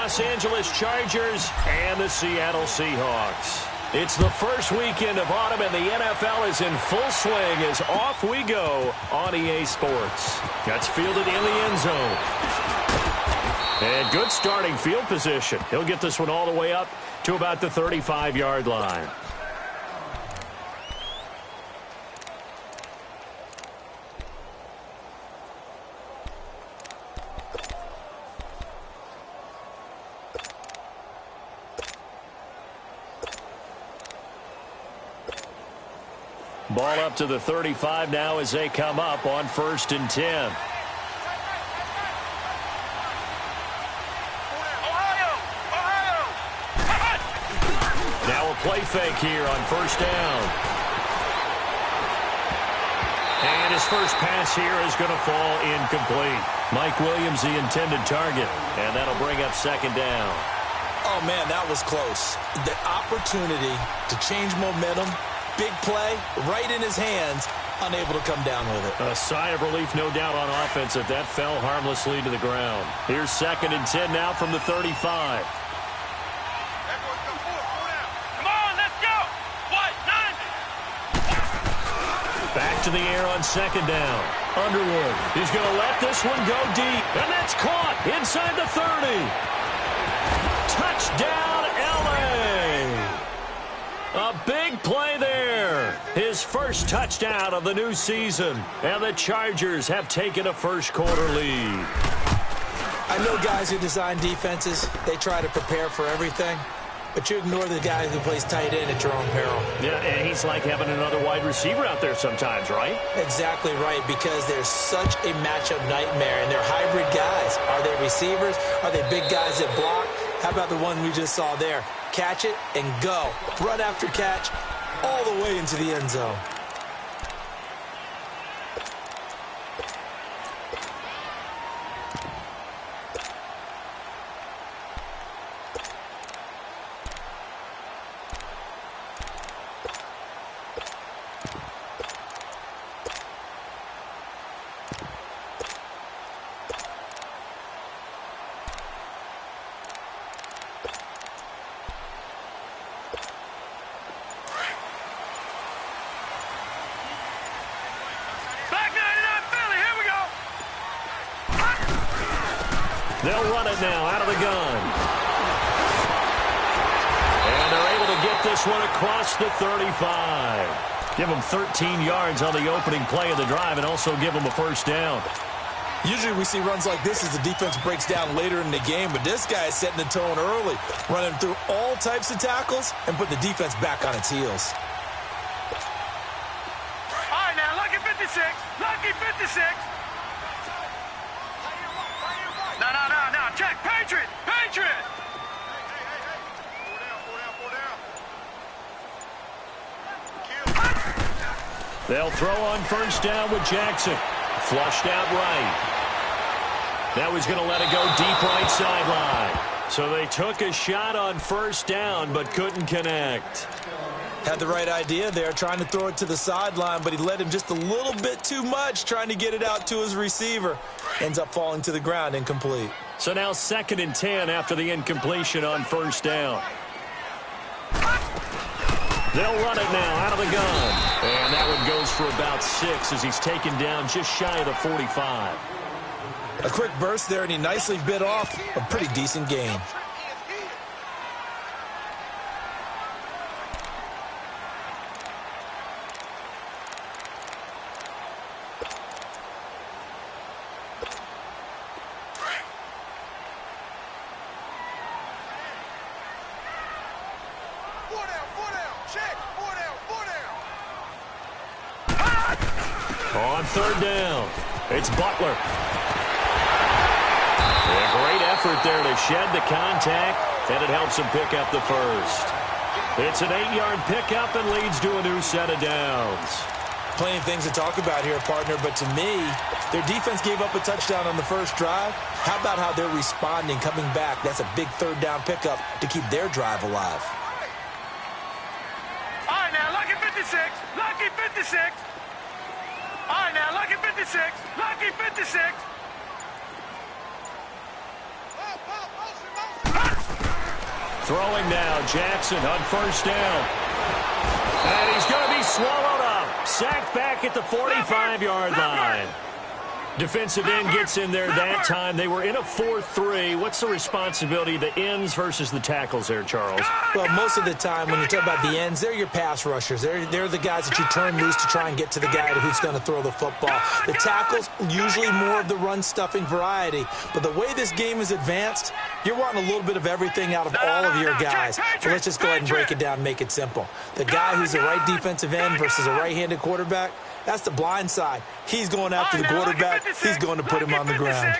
Los Angeles Chargers and the Seattle Seahawks. It's the first weekend of autumn, and the NFL is in full swing as off we go on EA Sports. That's fielded in the end zone. And good starting field position. He'll get this one all the way up to about the 35-yard line. Ball up to the 35 now as they come up on 1st and 10. Now a play fake here on 1st down. And his first pass here is going to fall incomplete. Mike Williams, the intended target. And that'll bring up 2nd down. Oh, man, that was close. The opportunity to change momentum, big play, right in his hands, unable to come down with it. A sigh of relief, no doubt, on offense if that fell harmlessly to the ground. Here's 2nd and 10 now from the 35. Back to the air on 2nd down. Underwood, he's going to let this one go deep. And that's caught inside the 30. Touchdown, L.A. A big play there. His first touchdown of the new season. And the Chargers have taken a first-quarter lead. I know guys who design defenses, they try to prepare for everything. But you ignore the guy who plays tight end at your own peril. Yeah, and he's like having another wide receiver out there sometimes, right? Exactly right, because there's such a matchup nightmare, and they're hybrid guys. Are they receivers? Are they big guys that block? How about the one we just saw there? Catch it and go. Run after catch all the way into the end zone. They'll run it now out of the gun. And they're able to get this one across the 35. Give them 13 yards on the opening play of the drive and also give them a first down. Usually we see runs like this as the defense breaks down later in the game, but this guy is setting the tone early, running through all types of tackles and putting the defense back on its heels. All right, now, lucky 56. Lucky 56. No. Check. Patriot. They'll throw on 1st down with Jackson. Flushed out right. Now he's going to let it go deep right sideline. So they took a shot on 1st down but couldn't connect. Had the right idea there, trying to throw it to the sideline, but he led him just a little bit too much, trying to get it out to his receiver. Ends up falling to the ground, incomplete. So now 2nd and 10 after the incompletion on 1st down. They'll run it now out of the gun. And that one goes for about 6 as he's taken down just shy of the 45. A quick burst there, and he nicely bit off a pretty decent gain. On 3rd down, it's Butler. A great effort there to shed the contact, and it helps him pick up the first. It's an 8-yard pickup and leads to a new set of downs. Plenty of things to talk about here, partner, but to me, their defense gave up a touchdown on the first drive. How about how they're responding, coming back? That's a big 3rd down pickup to keep their drive alive. All right, now, lucky 56. Lucky 56. All right, now, lucky 56. Lucky 56. Throwing now, Jackson on first down. And he's going to be swallowed up. Sacked back at the 45-yard line. Defensive end gets in there that time. They were in a 4-3. What's the responsibility of the ends versus the tackles there, Charles? Well, most of the time when you talk about the ends, they're your pass rushers. They're the guys that you turn loose to try and get to the guy who's going to throw the football. The tackles, usually more of the run-stuffing variety. But the way this game is advanced, you're wanting a little bit of everything out of all of your guys. So let's just go ahead and break it down and make it simple. The guy who's the right defensive end versus a right-handed quarterback, that's the blind side. He's going after the quarterback. He's going to put him on the ground.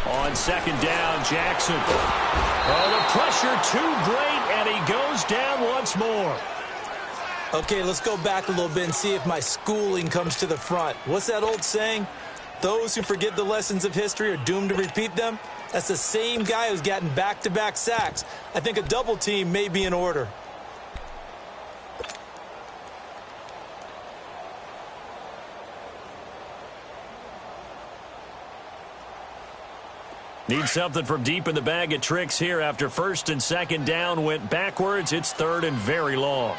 On second down, Jackson. Oh, the pressure too great, and he goes down once more. Okay, let's go back a little bit and see if my schooling comes to the front. What's that old saying? Those who forget the lessons of history are doomed to repeat them. That's the same guy who's gotten back-to-back sacks. I think a double team may be in order. Need something from deep in the bag of tricks here after first and second down went backwards. It's third and very long.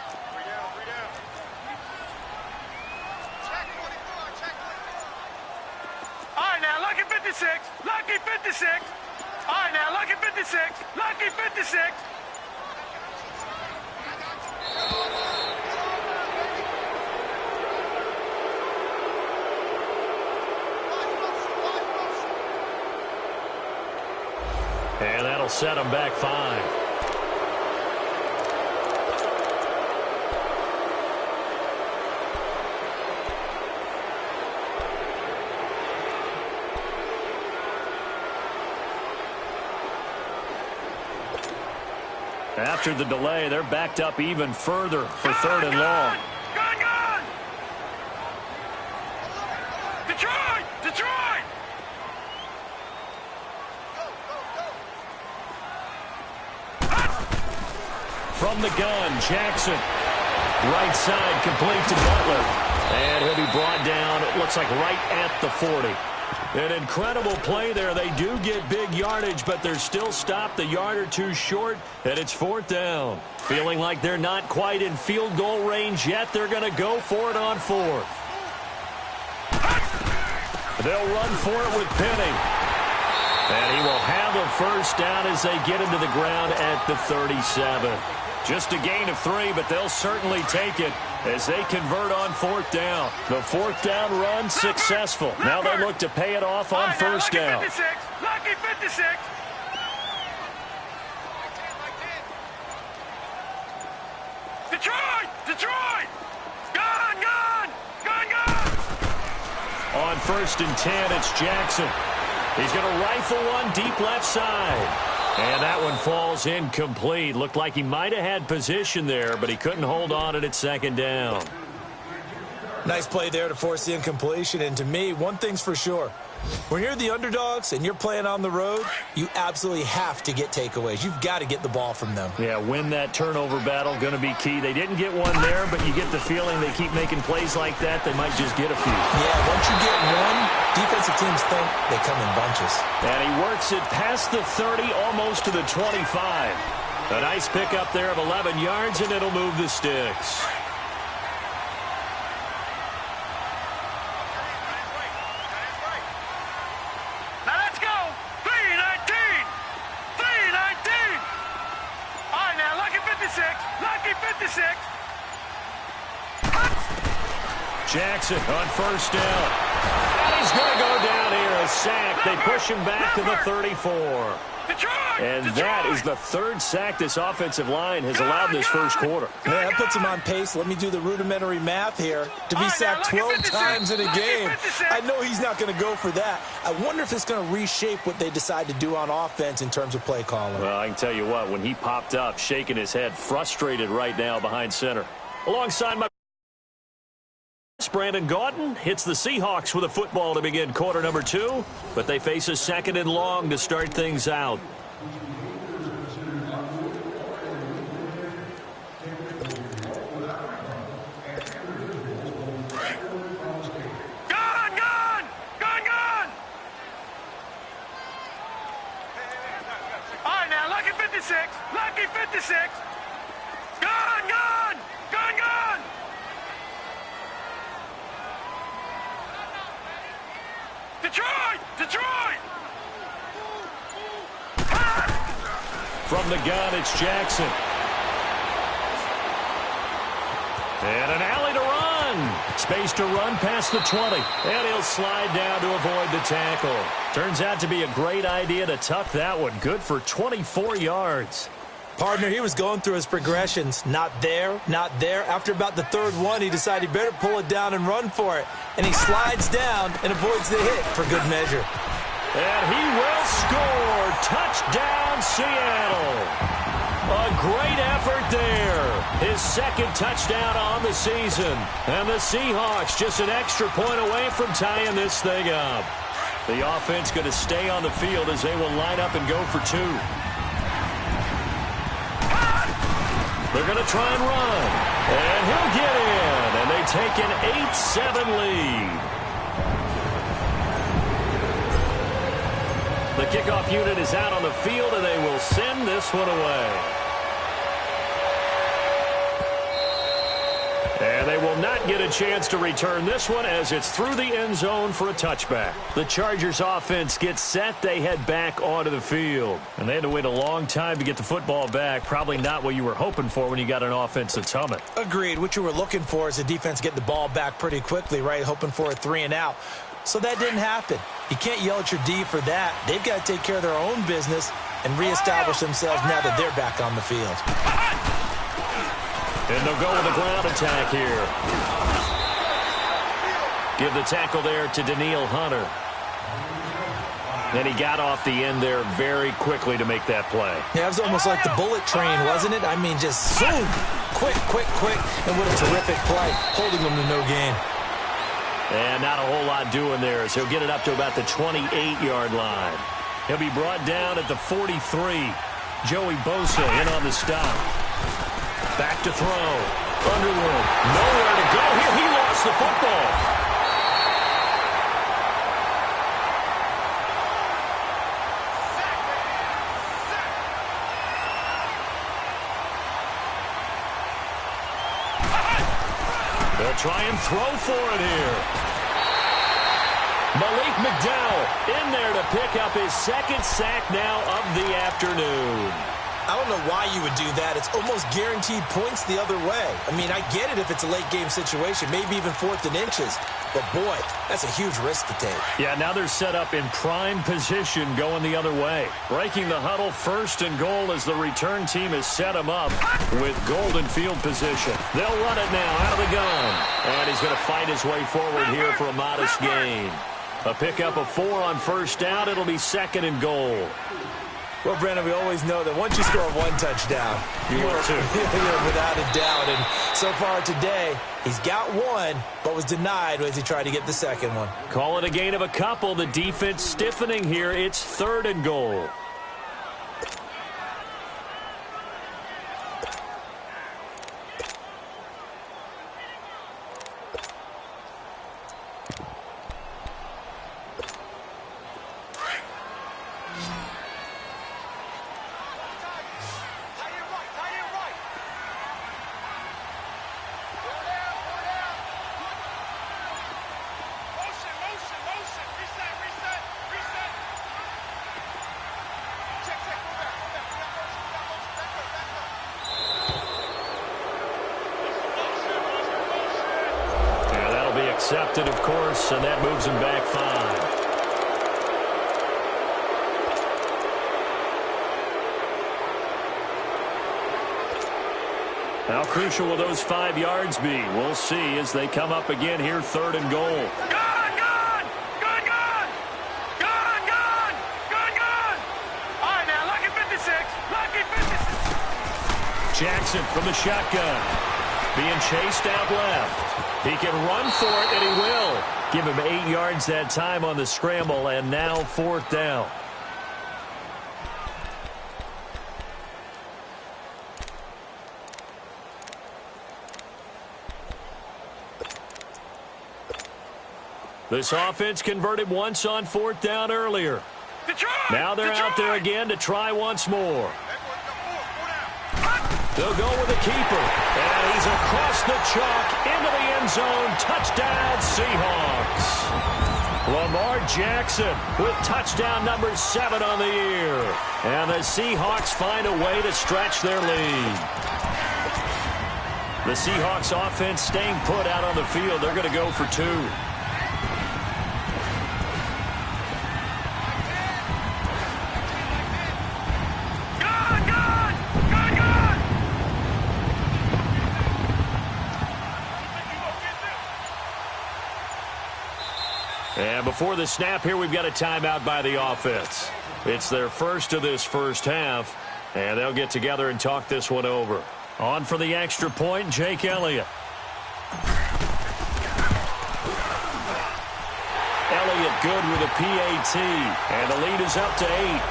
All right, now, lucky 56. Lucky 56. All right, now, lucky 56. Lucky 56. And that'll set them back 5. After the delay, they're backed up even further for third and long. Gone! Detroit! Detroit! From the gun, Jackson. Right side complete to Butler. And he'll be brought down, it looks like right at the 40. An incredible play there. They do get big yardage, but they're still stopped a yard or two short, and it's fourth down. Feeling like they're not quite in field goal range yet. They're going to go for it on fourth. They'll run for it with Penny. And he will have a first down as they get him to the ground at the 37. Just a gain of 3, but they'll certainly take it as they convert on fourth down. The fourth down run successful. Now they look to pay it off on first down. Lucky 56. Detroit! Detroit! Gone! On first and 10, it's Jackson. He's going to rifle one deep left side. And that one falls incomplete. Looked like he might have had position there, but he couldn't hold on it at second down. Nice play there to force the incompletion. And to me, one thing's for sure. When you're the underdogs and you're playing on the road, you absolutely have to get takeaways. You've got to get the ball from them. Yeah, win that turnover battle, going to be key. They didn't get one there, but you get the feeling they keep making plays like that, they might just get a few. Yeah, once you get one, defensive teams think they come in bunches. And he works it past the 30, almost to the 25. A nice pickup there of 11 yards, and it'll move the sticks. Lucky 56. Jackson on first down. And he's going to go down here, a sack. They push him back to the 34. And that is the third sack this offensive line has allowed this first quarter. Yeah, that puts him on pace. Let me do the rudimentary math here. To be sacked 12 times in a game, I know he's not going to go for that. I wonder if it's going to reshape what they decide to do on offense in terms of play calling. Well, I can tell you what, when he popped up, shaking his head, frustrated right now behind center. Alongside my Brandon Gaudin hits the Seahawks with a football to begin quarter number 2, but they face a second and long to start things out. All right, now, lucky 56. 56. Lucky 56. Gone, gone. Gone, gone. Detroit! Detroit! From the gun, it's Jackson. And an alley to run. Space to run past the 20. And he'll slide down to avoid the tackle. Turns out to be a great idea to tuck that one. Good for 24 yards. Partner, he was going through his progressions. Not there, not there. After about the third one, he decided he better pull it down and run for it. And he slides down and avoids the hit for good measure. And he will score. Touchdown, Seattle. A great effort there. His second touchdown on the season. And the Seahawks just an extra point away from tying this thing up. The offense going to stay on the field as they will line up and go for two. They're going to try and run. And he'll get in. And they take an 8-7 lead. The kickoff unit is out on the field, and they will send this one away. And they will not get a chance to return this one as it's through the end zone for a touchback. The Chargers offense gets set. They head back onto the field. And they had to wait a long time to get the football back. Probably not what you were hoping for when you got an offense that's humming. Agreed. What you were looking for is the defense getting the ball back pretty quickly, right? Hoping for a 3-and-out. So that didn't happen. You can't yell at your D for that. They've got to take care of their own business and reestablish themselves now that they're back on the field. And they'll go with a ground attack here. Give the tackle there to Danielle Hunter. And he got off the end there very quickly to make that play. Yeah, it was almost like the bullet train, wasn't it? I mean, just zoom. Quick, quick, quick. And what a terrific play, holding them to no gain. And not a whole lot doing there, so he'll get it up to about the 28-yard line. He'll be brought down at the 43. Joey Bosa in on the stop. Back to throw. Underwood. Nowhere to go here. He lost the football. They'll try and throw for it here. Malik McDowell in there to pick up his second sack now of the afternoon. I don't know why you would do that. It's almost guaranteed points the other way. I mean, I get it if it's a late-game situation, maybe even 4th and inches. But, boy, that's a huge risk to take. Yeah, now they're set up in prime position going the other way. Breaking the huddle, 1st and goal as the return team has set him up with golden field position. They'll run it now out of the gun. And he's going to fight his way forward here for a modest gain. A pickup of 4 on 1st down. It'll be 2nd and goal. Well, Brandon, we always know that once you score one touchdown, you're without a doubt. And so far today, he's got one, but was denied as he tried to get the second one. Call it a gain of a couple. The defense stiffening here. It's 3rd and goal. Accepted, of course, and that moves him back 5. How crucial will those 5 yards be? We'll see as they come up again here, 3rd and goal. Gone, gone! Gone, gone! Gone, gone! Gone, gone! All right, now, lucky 56. Lucky 56. Jackson from the shotgun. Being chased out left. He can run for it, and he will. Give him 8 yards that time on the scramble, and now 4th down. This offense converted once on 4th down earlier. Detroit! Now they're Detroit! out there again to try once more. They'll go with the keeper. And he's across the chalk into the end zone. Touchdown, Seahawks. Lamar Jackson with touchdown number 7 on the year. And the Seahawks find a way to stretch their lead. The Seahawks offense staying put out on the field. They're going to go for 2. And before the snap here, we've got a timeout by the offense. It's their first of this first half, and they'll get together and talk this one over. On for the extra point, Jake Elliott. Elliott good with a PAT, and the lead is up to 8.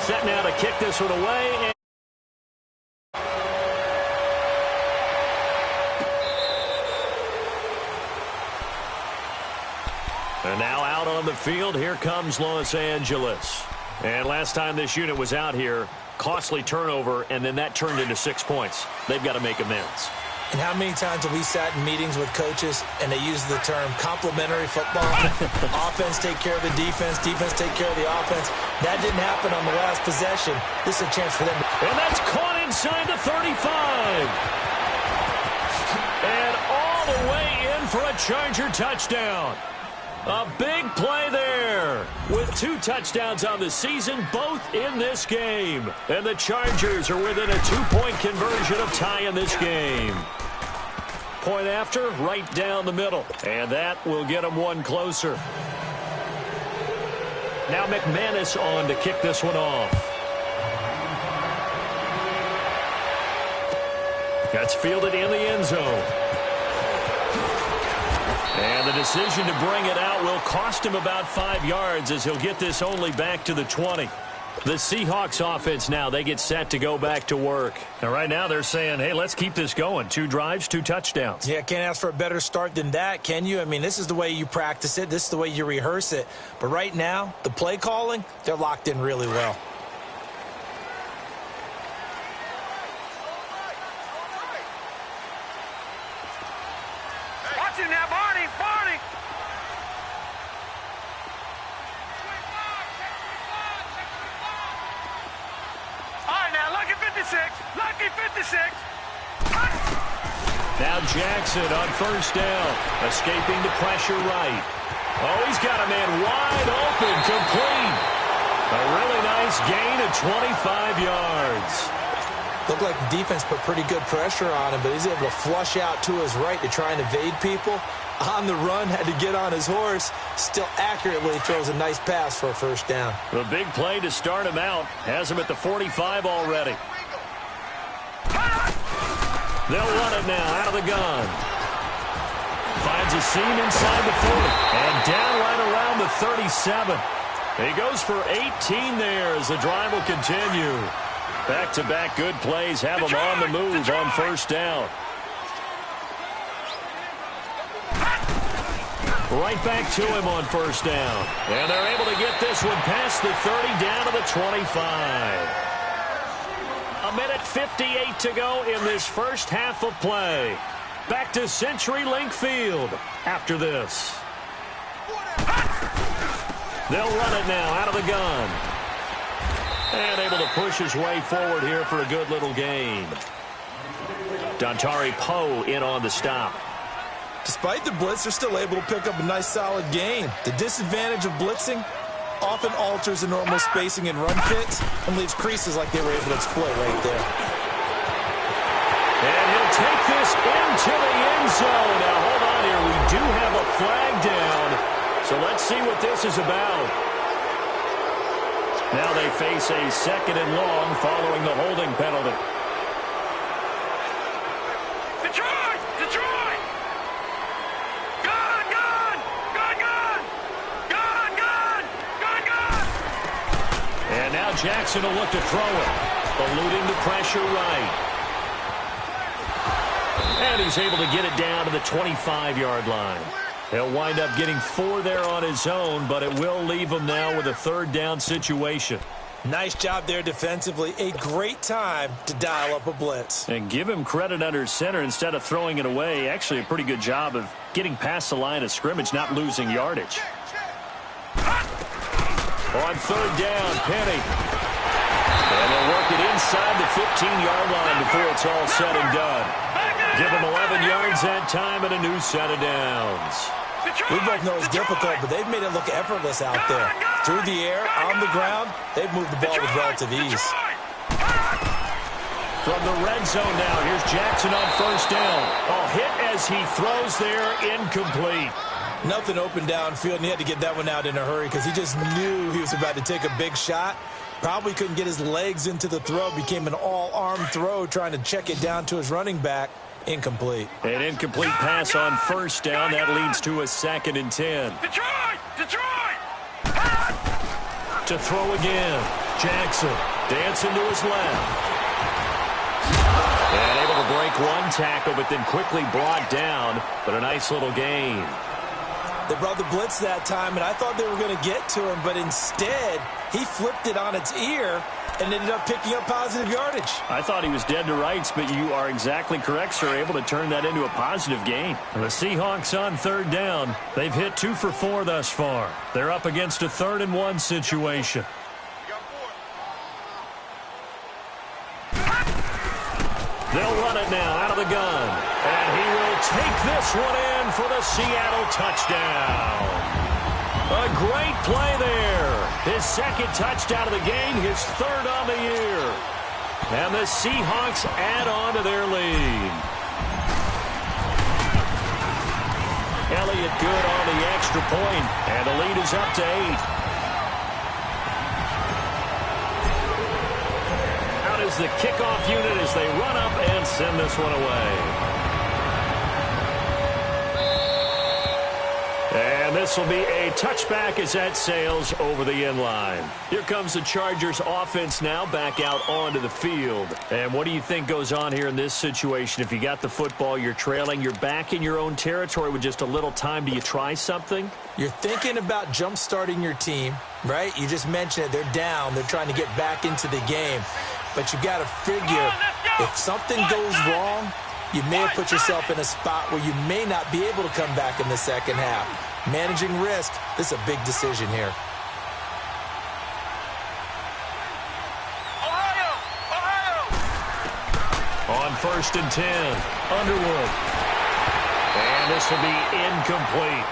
Set now to kick this one away. And now out on the field, here comes Los Angeles. And last time this unit was out here, costly turnover, and then that turned into 6 points. They've got to make amends. And how many times have we sat in meetings with coaches and they use the term complementary football? Offense take care of the defense, defense take care of the offense. That didn't happen on the last possession. This is a chance for them. And that's caught inside the 35. And all the way in for a Charger touchdown. A big play there with 2 touchdowns on the season, both in this game. And the Chargers are within a 2-point conversion of tying this game. Point after, right down the middle. And that will get them one closer. Now McManus on to kick this one off. That's fielded in the end zone. And the decision to bring it out will cost him about 5 yards as he'll get this only back to the 20. The Seahawks offense now, they get set to go back to work. And right now they're saying, hey, let's keep this going. 2 drives, 2 touchdowns. Yeah, can't ask for a better start than that, can you? I mean, this is the way you practice it. This is the way you rehearse it. But right now, the play calling, they're locked in really well. Watch it now, Barney, Barney. All right, now, lucky 56. Lucky 56. Now Jackson on first down, escaping the pressure right. Oh, he's got a man wide open, complete. A really nice gain of 25 yards. Looked like the defense put pretty good pressure on him, but he's able to flush out to his right to try and evade people. On the run, had to get on his horse. Still accurately throws a nice pass for a first down. The big play to start him out. Has him at the 45 already. They'll run it now out of the gun. Finds a seam inside the 40. And down right around the 37. He goes for 18 there as the drive will continue. Back-to-back good plays have him on the move on first down. Right back to him on first down. And they're able to get this one past the 30 down to the 25. A minute 58 to go in this first half of play. Back to CenturyLink Field after this. They'll run it now out of the gun. And able to push his way forward here for a good little gain. Dontari Poe in on the stop. Despite the blitz, they're still able to pick up a nice solid gain. The disadvantage of blitzing often alters the normal spacing and run fits and leaves creases like they were able to exploit right there. And he'll take this into the end zone. Now, hold on here. We do have a flag down. So let's see what this is about. Now they face a second and long following the holding penalty. Detroit! Detroit! Gun! Gun! Gun! Gun! Gun! Gun! Gun! Gun! And now Jackson will look to throw it. Eluding the pressure right. And he's able to get it down to the 25-yard line. He'll wind up getting 4 there on his own, but it will leave him now with a third down situation. Nice job there defensively. A great time to dial up a blitz. And give him credit under center instead of throwing it away. Actually, a pretty good job of getting past the line of scrimmage, not losing yardage. On third down, Penny. And they'll work it inside the 15-yard line before it's all said and done. Give him 11 yards that time and a new set of downs. We both know it's difficult, but they've made it look effortless out there. Through the air, on the ground, they've moved the ball with relative ease. From the red zone now, here's Jackson on first down. A hit as he throws there, incomplete. Nothing open downfield, and he had to get that one out in a hurry because he just knew he was about to take a big shot. Probably couldn't get his legs into the throw. Became an all-arm throw trying to check it down to his running back. Incomplete. An incomplete pass on first down. That leads to a 2nd and 10. Detroit! To throw again. Jackson dancing to his left. And able to break one tackle, but then quickly brought down. But a nice little gain. They brought the blitz that time, and I thought they were going to get to him, but instead, he flipped it on its ear and ended up picking up positive yardage. I thought he was dead to rights, but you are exactly correct, sir. Able to turn that into a positive gain. The Seahawks on third down. They've hit 2 for 4 thus far. They're up against a 3rd and 1 situation. They'll run it now out of the gun. And he will take this one in for the Seattle touchdown. A great play there. His 2nd touchdown of the game, his 3rd on the year. And the Seahawks add on to their lead. Elliott good on the extra point, and the lead is up to 8. Out is the kickoff unit as they run up and send this one away. And this will be a touchback as that sails over the end line. Here comes the Chargers offense now back out onto the field. And what do you think goes on here in this situation? If you got the football, you're trailing, you're back in your own territory with just a little time. Do you try something? You're thinking about jump-starting your team, right? You just mentioned it. They're down. They're trying to get back into the game. But you got to figure if something goes wrong, you may have put yourself in a spot where you may not be able to come back in the second half. Managing risk, this is a big decision here. On 1st and 10, Underwood. And this will be incomplete.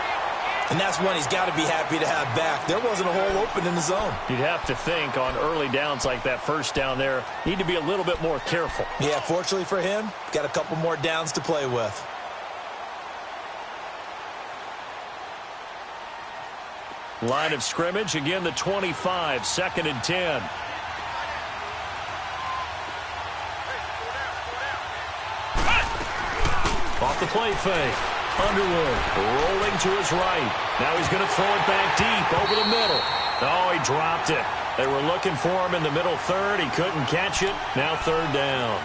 And that's one he's got to be happy to have back. There wasn't a hole open in the zone. You'd have to think on early downs like that first down there, need to be a little bit more careful. Yeah, fortunately for him, got a couple more downs to play with. Line of scrimmage, again the 25, 2nd and 10. Off the play fake. Underwood rolling to his right. Now he's going to throw it back deep over the middle. Oh, he dropped it. They were looking for him in the middle third. He couldn't catch it. Now 3rd down.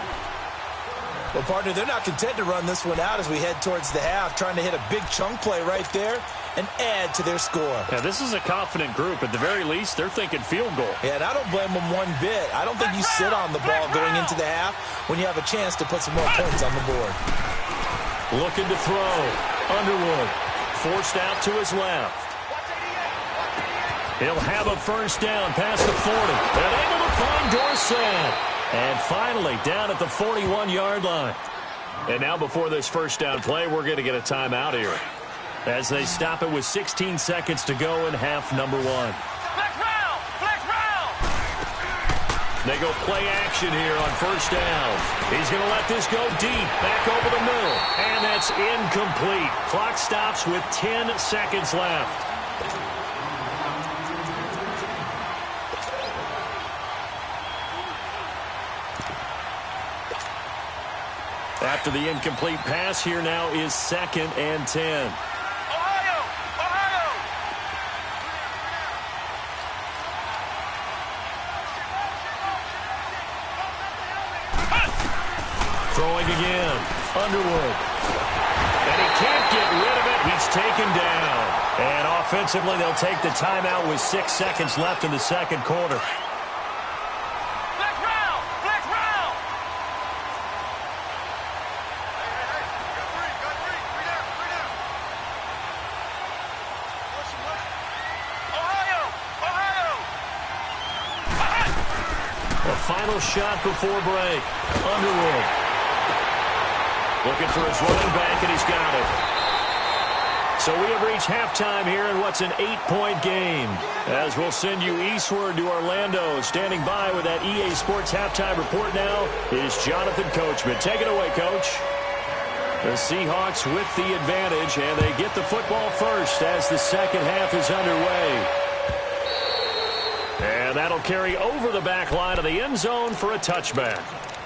Well, partner, they're not content to run this one out as we head towards the half, trying to hit a big chunk play right there and add to their score. Yeah, this is a confident group. At the very least, they're thinking field goal. Yeah, and I don't blame them one bit. I don't think you sit on the ball going into the half when you have a chance to put some more points on the board. Looking to throw. Underwood forced out to his left. He'll have a first down past the 40. And able to find Dorsett. And finally down at the 41-yard line. And now before this first down play, we're going to get a timeout here, as they stop it with 16 seconds to go in half number 1. Flex round! Flex round! They go play action here on first down. He's going to let this go deep, back over the middle. And that's incomplete. Clock stops with 10 seconds left. After the incomplete pass, here now is 2nd and 10. Throwing again. Underwood. And he can't get rid of it. He's taken down. And offensively, they'll take the timeout with 6 seconds left in the second quarter. A final shot before break. Underwood. Looking for his running back, and he's got it. So we have reached halftime here in what's an 8-point game. As we'll send you eastward to Orlando. Standing by with that EA Sports halftime report now is Jonathan Coachman. Take it away, Coach. The Seahawks with the advantage, and they get the football first as the second half is underway. And that'll carry over the back line of the end zone for a touchback.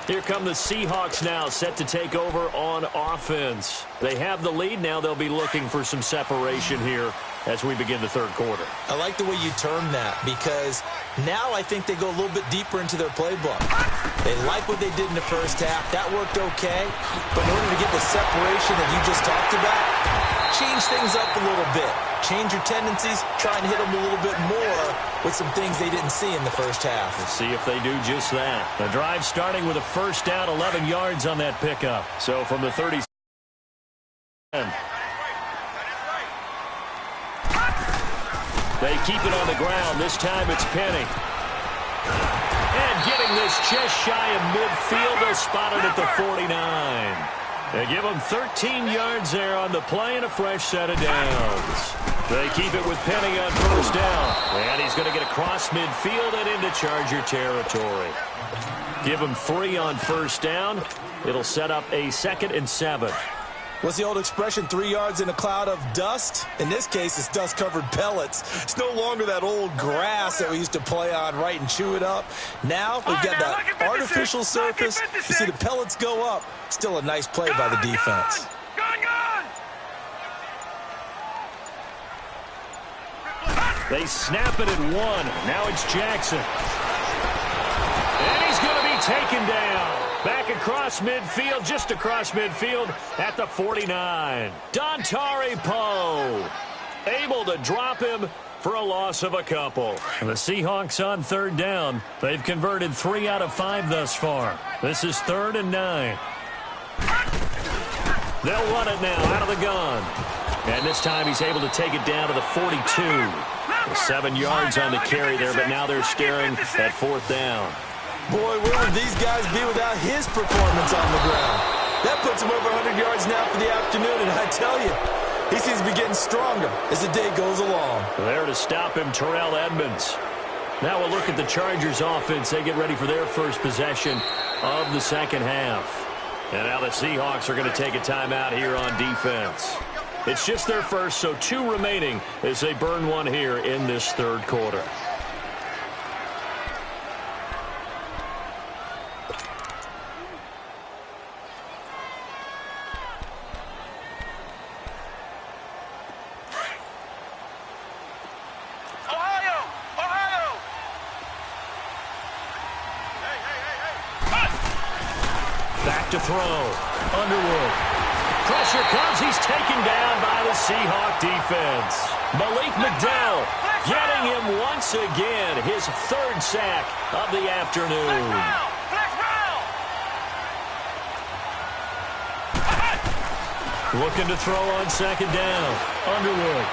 Here come the Seahawks now, set to take over on offense. They have the lead. Now they'll be looking for some separation here as we begin the third quarter. I like the way you term that, because now I think they go a little bit deeper into their playbook. They like what they did in the first half. That worked okay. But in order to get the separation that you just talked about, change things up a little bit. Change your tendencies, try and hit them a little bit more with some things they didn't see in the first half. We'll see if they do just that. The drive starting with a first down, 11 yards on that pickup. So from the 30. They keep it on the ground. This time it's Penny. And getting this just shy of midfield. They'll spot it at the 49. They give him 13 yards there on the play and a fresh set of downs. They keep it with Penny on first down. And he's going to get across midfield and into Charger territory. Give him 3 on first down. It'll set up a 2nd and 7. What's the old expression, 3 yards in a cloud of dust? In this case, it's dust-covered pellets. It's no longer that old grass that we used to play on, right, and chew it up. Now we've got that artificial surface. You see the pellets go up. Still a nice play by the defense. They snap it at 1. Now it's Jackson. And he's going to be taken down. Back across midfield, just across midfield at the 49. Dontari Poe able to drop him for a loss of a couple. The Seahawks on third down. They've converted 3 out of 5 thus far. This is 3rd and 9. They'll run it now out of the gun. And this time he's able to take it down to the 42. 7 yards on the carry there, but now they're staring at 4th down. Boy, where would these guys be without his performance on the ground? That puts him over 100 yards now for the afternoon, and I tell you, he seems to be getting stronger as the day goes along. There to stop him, Terrell Edmonds. Now we'll look at the Chargers offense. They get ready for their first possession of the second half. And now the Seahawks are going to take a timeout here on defense. It's just their first, so 2 remaining as they burn one here in this third quarter. Back to throw. Underwood. Pressure comes. He's taken down by the Seahawk defense. Malik McDowell getting him once again. His 3rd sack of the afternoon. Looking to throw on second down. Underwood.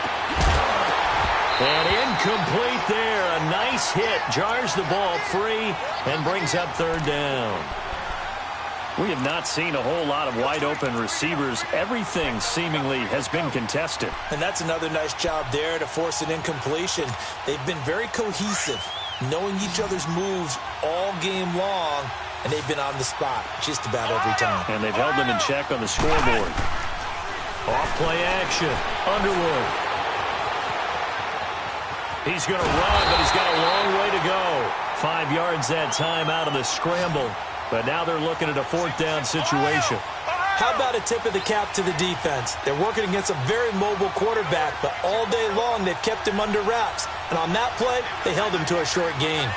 And incomplete there. A nice hit. Jars the ball free and brings up 3rd down. We have not seen a whole lot of wide-open receivers. Everything seemingly has been contested. And that's another nice job there to force an incompletion. They've been very cohesive, knowing each other's moves all game long, and they've been on the spot just about every time. And they've held them in check on the scoreboard. Off-play action. Underwood. He's going to run, but he's got a long way to go. 5 yards that time out of the scramble. But now they're looking at a 4th down situation. How about a tip of the cap to the defense? They're working against a very mobile quarterback, but all day long they've kept him under wraps. And on that play, they held him to a short gain.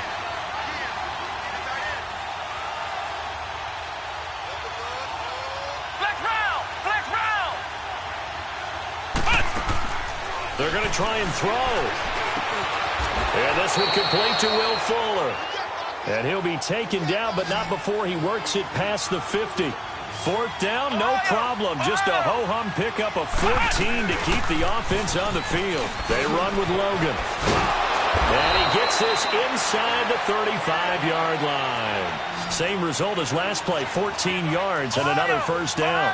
They're going to try and throw. And this one complete to Will Fuller. And he'll be taken down, but not before he works it past the 50. 4th down, no problem. Just a ho-hum pickup of 14 to keep the offense on the field. They run with Logan. And he gets gets this inside the 35-yard line. Same result as last play, 14 yards and another first down.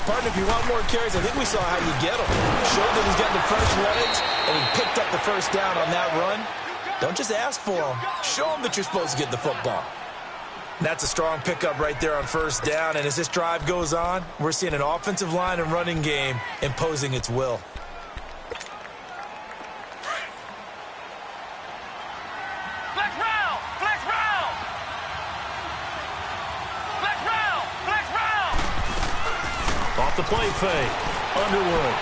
Partner, if you want more carries, I think we saw how you get them. Showed that he's got the fresh legs, and he picked up the first down on that run. Don't just ask for them. Show them that you're supposed to get the football. That's a strong pickup right there on first down, and as this drive goes on, we're seeing an offensive line and running game imposing its will. Flex round! Flex round! Flex round! Flex round! Off the play fake. Underwood.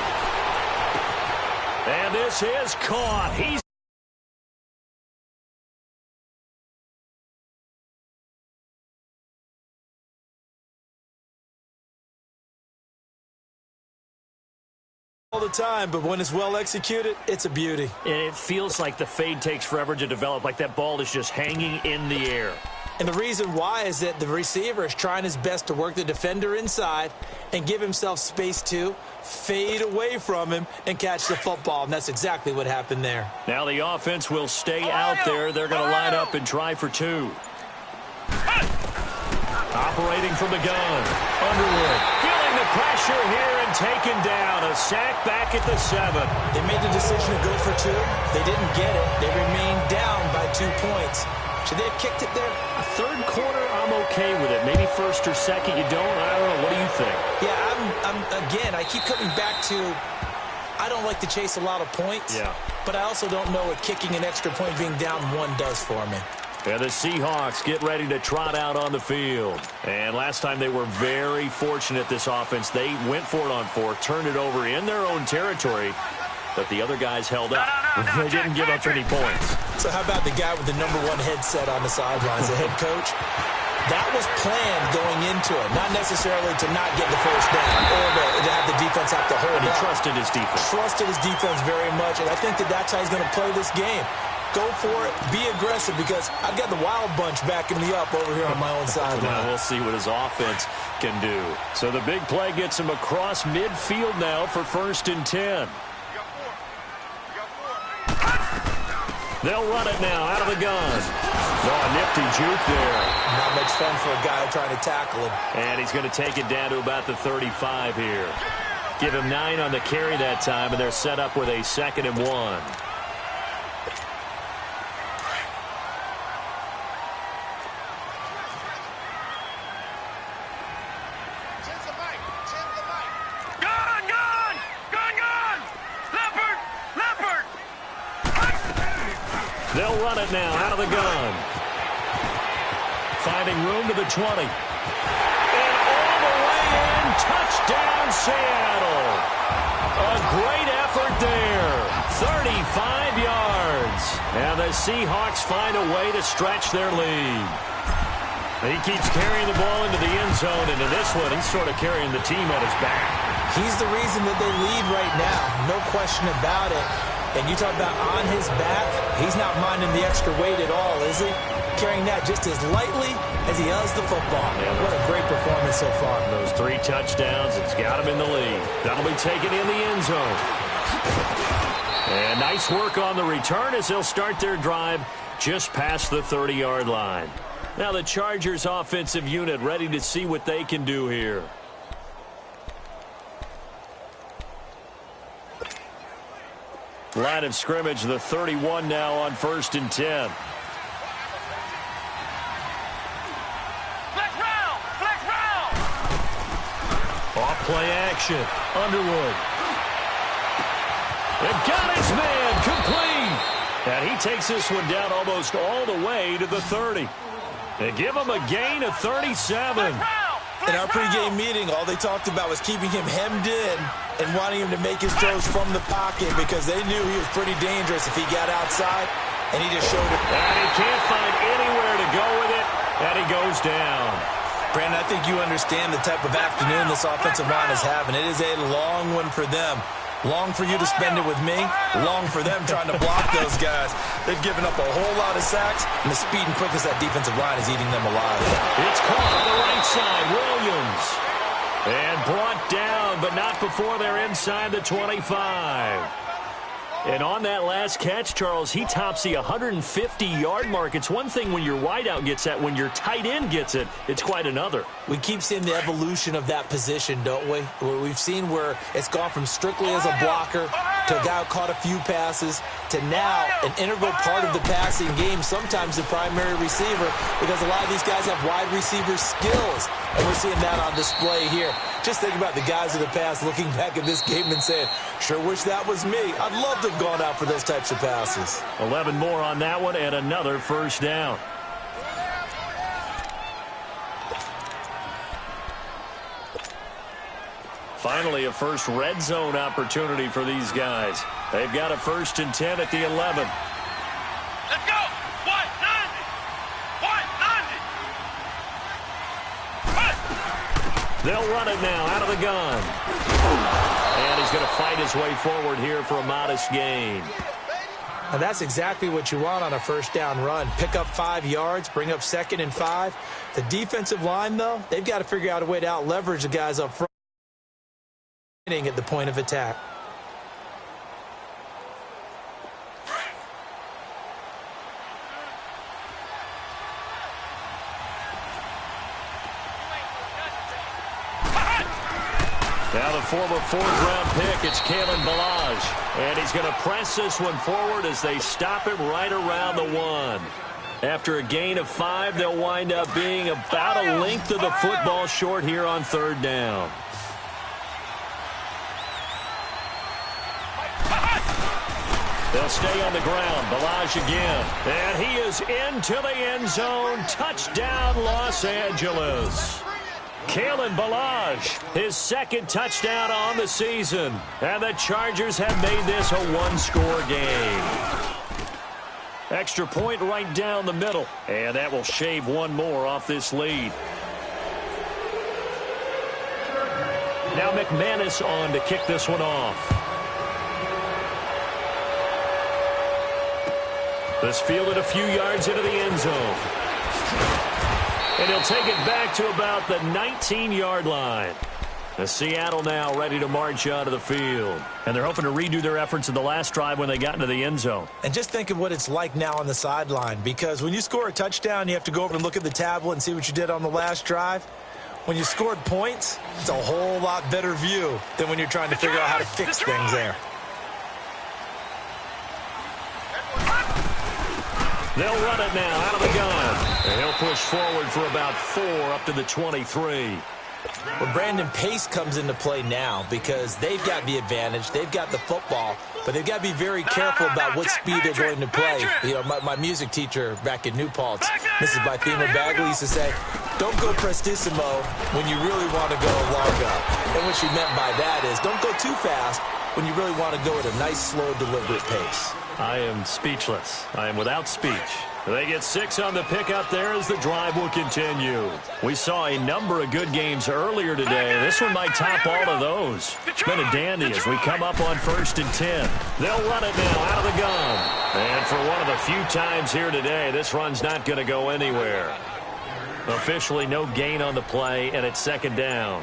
And this is caught. He's all the time, but when it's well executed, it's a beauty. It feels like the fade takes forever to develop, like that ball is just hanging in the air. And the reason why is that the receiver is trying his best to work the defender inside and give himself space to fade away from him and catch the football, and that's exactly what happened there. Now the offense will stay out there. They're going to line up and try for two. Operating from the gun. Underwood feeling the pressure here and taken down. A sack back at the 7. They made the decision to go for two. They didn't get it. They remained down by 2 points. Should they have kicked it there? Third quarter, I'm okay with it. Maybe first or second, you don't. I don't know. What do you think? Yeah, again, I keep coming back to I don't like to chase a lot of points. Yeah. But I also don't know what kicking an extra point being down 1 does for me. And the Seahawks get ready to trot out on the field. And last time they were very fortunate, this offense. They went for it on 4, turned it over in their own territory, but the other guys held up. They didn't give up any points. So how about the guy with the #1 headset on the sidelines, the head coach? That was planned going into it, not necessarily to not get the first down or to have the defense have to hold And he up. trusted his defense. Trusted his defense very much, and I think that's how he's going to play this game. Go for it. Be aggressive because I've got the wild bunch backing me up over here on my own sideline. Now we'll see what his offense can do. So the big play gets him across midfield now for 1st and 10. They'll run it now out of the gun. Oh, a nifty juke there. Not much fun for a guy trying to tackle him. And he's going to take it down to about the 35 here. Give him 9 on the carry that time, and they're set up with a 2nd and 1. They'll run it now out of the gun. Finding room to the 20. And all the way in. Touchdown, Seattle. A great effort there. 35 yards. And the Seahawks find a way to stretch their lead. He keeps carrying the ball into the end zone. And in this one, he's sort of carrying the team on his back. He's the reason that they lead right now. No question about it. And you talk about on his back, he's not minding the extra weight at all, is he? Carrying that just as lightly as he does the football. Yeah, what a great performance so far. Those 3 touchdowns, it's got him in the lead. That'll be taken in the end zone. And nice work on the return as they'll start their drive just past the 30-yard line. Now the Chargers offensive unit ready to see what they can do here. Line of scrimmage, the 31 now on 1st and 10. Flex round! Flex round! Off play action. Underwood. And got his man complete. And he takes this one down almost all the way to the 30. They give him a gain of 37. In our pregame meeting, all they talked about was keeping him hemmed in and wanting him to make his throws from the pocket because they knew he was pretty dangerous if he got outside, and he just showed it. And he can't find anywhere to go with it, and he goes down. Brandon, I think you understand the type of afternoon this offensive line is having. It is a long one for them. Long for you to spend it with me. Long for them trying to block those guys. They've given up a whole lot of sacks, and the speed and quickness of that defensive line is eating them alive. It's caught on the right side. Williams. And brought down, but not before they're inside the 25. And on that last catch, Charles, he tops the 150-yard mark. It's one thing when your wideout gets that. When your tight end gets it, it's quite another. We keep seeing the evolution of that position, don't we? Where we've seen where it's gone from strictly as a blocker to a guy who caught a few passes to now an integral part of the passing game, sometimes the primary receiver, because a lot of these guys have wide receiver skills, and we're seeing that on display here. Just think about the guys of the past looking back at this game and saying, sure wish that was me. I'd love to have gone out for those types of passes. 11 more on that one and another first down. Finally, a first red zone opportunity for these guys. They've got a 1st and 10 at the 11. Let's go. 190. 190. They'll run it now out of the gun. And he's going to fight his way forward here for a modest gain. And that's exactly what you want on a first down run. Pick up 5 yards, bring up 2nd and 5. The defensive line, though, they've got to figure out a way to out-leverage the guys up front at the point of attack. Now the former 4th-round pick, it's Kalen Ballage. And he's going to press this one forward as they stop him right around the 1. After a gain of 5, they'll wind up being about a length of the football short here on 3rd down. They'll stay on the ground. Ballage again. And he is into the end zone. Touchdown, Los Angeles. Kalen Ballage, his 2nd touchdown on the season. And the Chargers have made this a 1-score game. Extra point right down the middle. And that will shave one more off this lead. Now McManus on to kick this one off. This fielded a few yards into the end zone. And he'll take it back to about the 19-yard line. The Seattle now ready to march out of the field. And they're hoping to redo their efforts in the last drive when they got into the end zone. And just think of what it's like now on the sideline, because when you score a touchdown, you have to go over and look at the tablet and see what you did on the last drive. When you scored points, it's a whole lot better view than when you're trying to figure out how to fix things there. They'll run it now out of the gun. And he'll push forward for about 4 up to the 23. Well, Brandon, pace comes into play now because they've got the advantage. They've got the football, but they've got to be very careful about what speed they're going to play. You know, my music teacher back in New Paltz, Mrs. Bythema Bagley, used to say, don't go prestissimo when you really want to go largo. And what she meant by that is don't go too fast when you really want to go at a nice, slow, deliberate pace. I am speechless. I am without speech. They get 6 on the pickup there as the drive will continue. We saw a number of good games earlier today. This one might top all of those. It's been a dandy as we come up on 1st and 10. They'll run it now out of the gun. And for one of the few times here today, this run's not going to go anywhere. Officially no gain on the play, and it's 2nd down.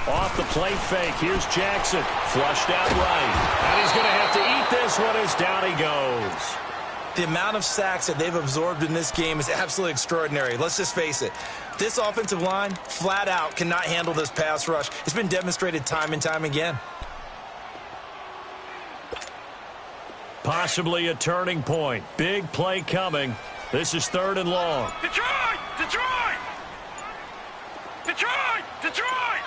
Off the play fake. Here's Jackson. Flushed out right. And he's going to have to eat this one as down he goes. The amount of sacks that they've absorbed in this game is absolutely extraordinary. Let's just face it. This offensive line, flat out, cannot handle this pass rush. It's been demonstrated time and time again. Possibly a turning point. Big play coming. This is 3rd and long. Detroit! Detroit! Detroit! Detroit!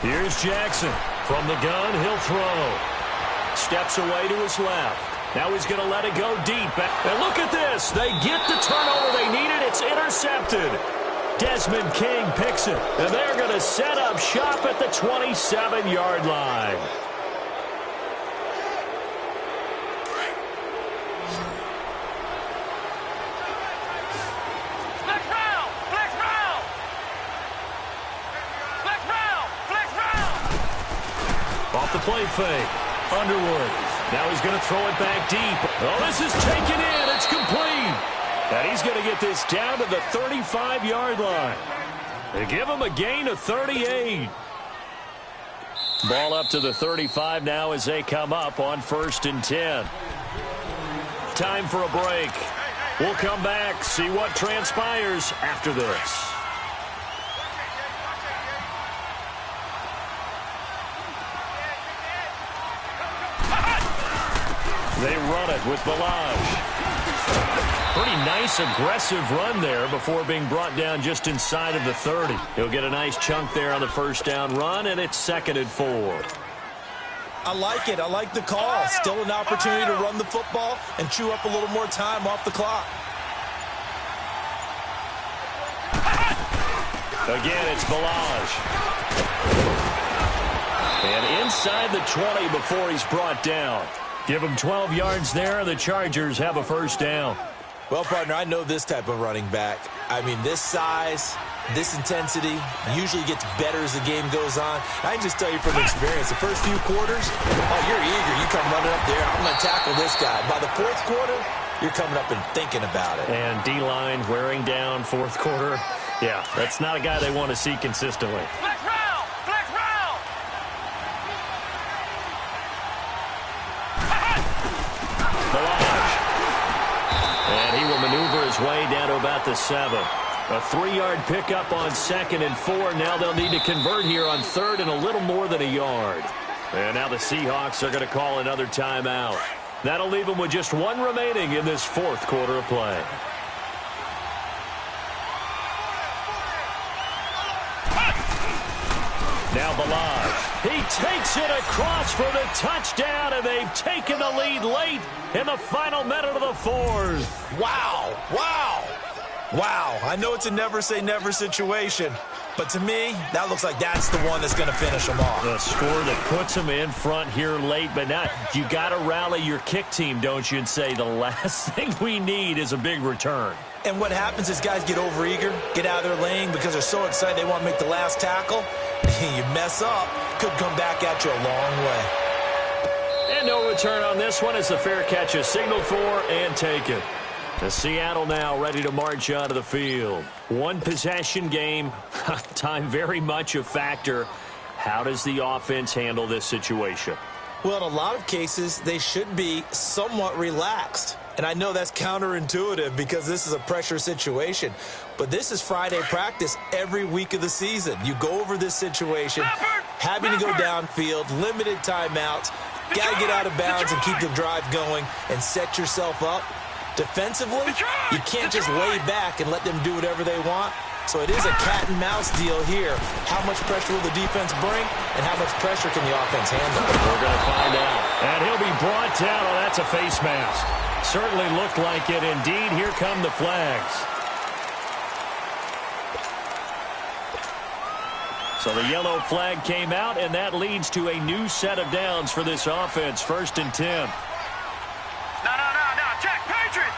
Here's Jackson. From the gun, he'll throw. Steps away to his left. Now he's going to let it go deep. And look at this. They get the turnover they needed. It's intercepted. Desmond King picks it. And they're going to set up shop at the 27-yard line. Off the play fake. Underwood. Now he's going to throw it back deep. Oh, this is taken in. It's complete. And he's going to get this down to the 35-yard line. They give him a gain of 38. Ball up to the 35 now as they come up on 1st and 10. Time for a break. We'll come back, see what transpires after this. They run it with Balaj. Pretty nice, aggressive run there before being brought down just inside of the 30. He'll get a nice chunk there on the first down run, and it's 2nd and 4. I like it. I like the call. Still an opportunity to run the football and chew up a little more time off the clock. Again, it's Balaj. And inside the 20 before he's brought down. Give him 12 yards there. The Chargers have a first down. Well, partner, I know this type of running back. I mean, this size, this intensity usually gets better as the game goes on. I can just tell you from experience, the first few quarters, oh, you're eager. You come running up there. I'm going to tackle this guy. By the 4th quarter, you're coming up and thinking about it. And D-line wearing down 4th quarter. Yeah, that's not a guy they want to see consistently. Flex round! Flex round! And he will maneuver his way down to about the 7. A 3-yard pickup on 2nd and 4. Now they'll need to convert here on 3rd and a little more than a yard. And now the Seahawks are going to call another timeout. That'll leave them with just 1 remaining in this 4th quarter of play. Now Balaj. He takes it across for the touchdown, and they've taken the lead late in the final minute of the 4th. Wow. Wow. Wow. I know it's a never-say-never situation, but to me, that looks like that's the one that's going to finish them off. The score that puts them in front here late, but now you got to rally your kick team, don't you, and say the last thing we need is a big return. And what happens is guys get overeager, get out of their lane because they're so excited they want to make the last tackle. You mess up, could come back at you a long way. And no return on this one as the fair catch is signaled for and taken. The Seattle now ready to march onto the field. 1 possession game, time very much a factor. How does the offense handle this situation? Well, in a lot of cases, they should be somewhat relaxed. And I know that's counterintuitive because this is a pressure situation. But this is Friday practice every week of the season. You go over this situation, having to go downfield, limited timeouts, got to get out of bounds and keep the drive going and set yourself up. Defensively, you can't just lay back and let them do whatever they want. So it is a cat and mouse deal here. How much pressure will the defense bring and how much pressure can the offense handle? We're going to find out. And he'll be brought down. Oh, that's a face mask. Certainly looked like it. Indeed, here come the flags. So the yellow flag came out, and that leads to a new set of downs for this offense. 1st and 10. No. Check, Patriot!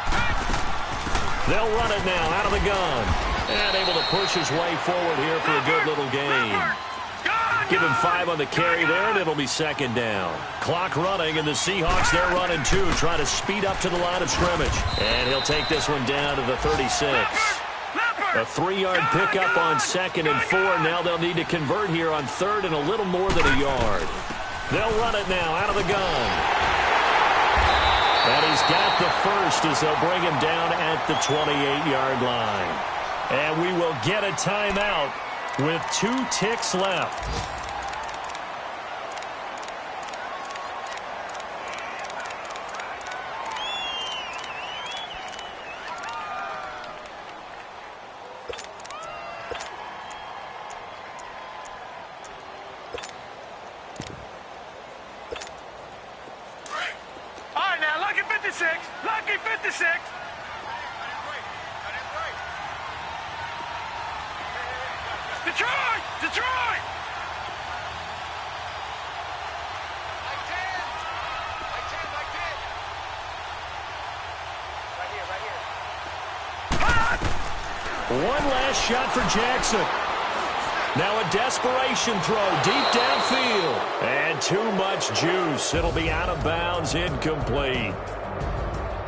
They'll run it now out of the gun. And able to push his way forward here for a good little gain. Give him 5 on the carry there, and it'll be 2nd down. Clock running, and the Seahawks, they're running 2, trying to speed up to the line of scrimmage. And he'll take this one down to the 36. A 3-yard pickup on 2nd and 4. Now they'll need to convert here on 3rd and a little more than a yard. They'll run it now out of the gun. And he's got the first as they'll bring him down at the 28-yard line. And we will get a timeout with 2 ticks left. All right, now, lucky 56. Lucky 56. Detroit! Detroit! Like 10. Right here. One last shot for Jackson. Now a desperation throw deep downfield. And too much juice. It'll be out of bounds, incomplete.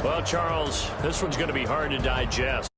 Well, Charles, this one's going to be hard to digest.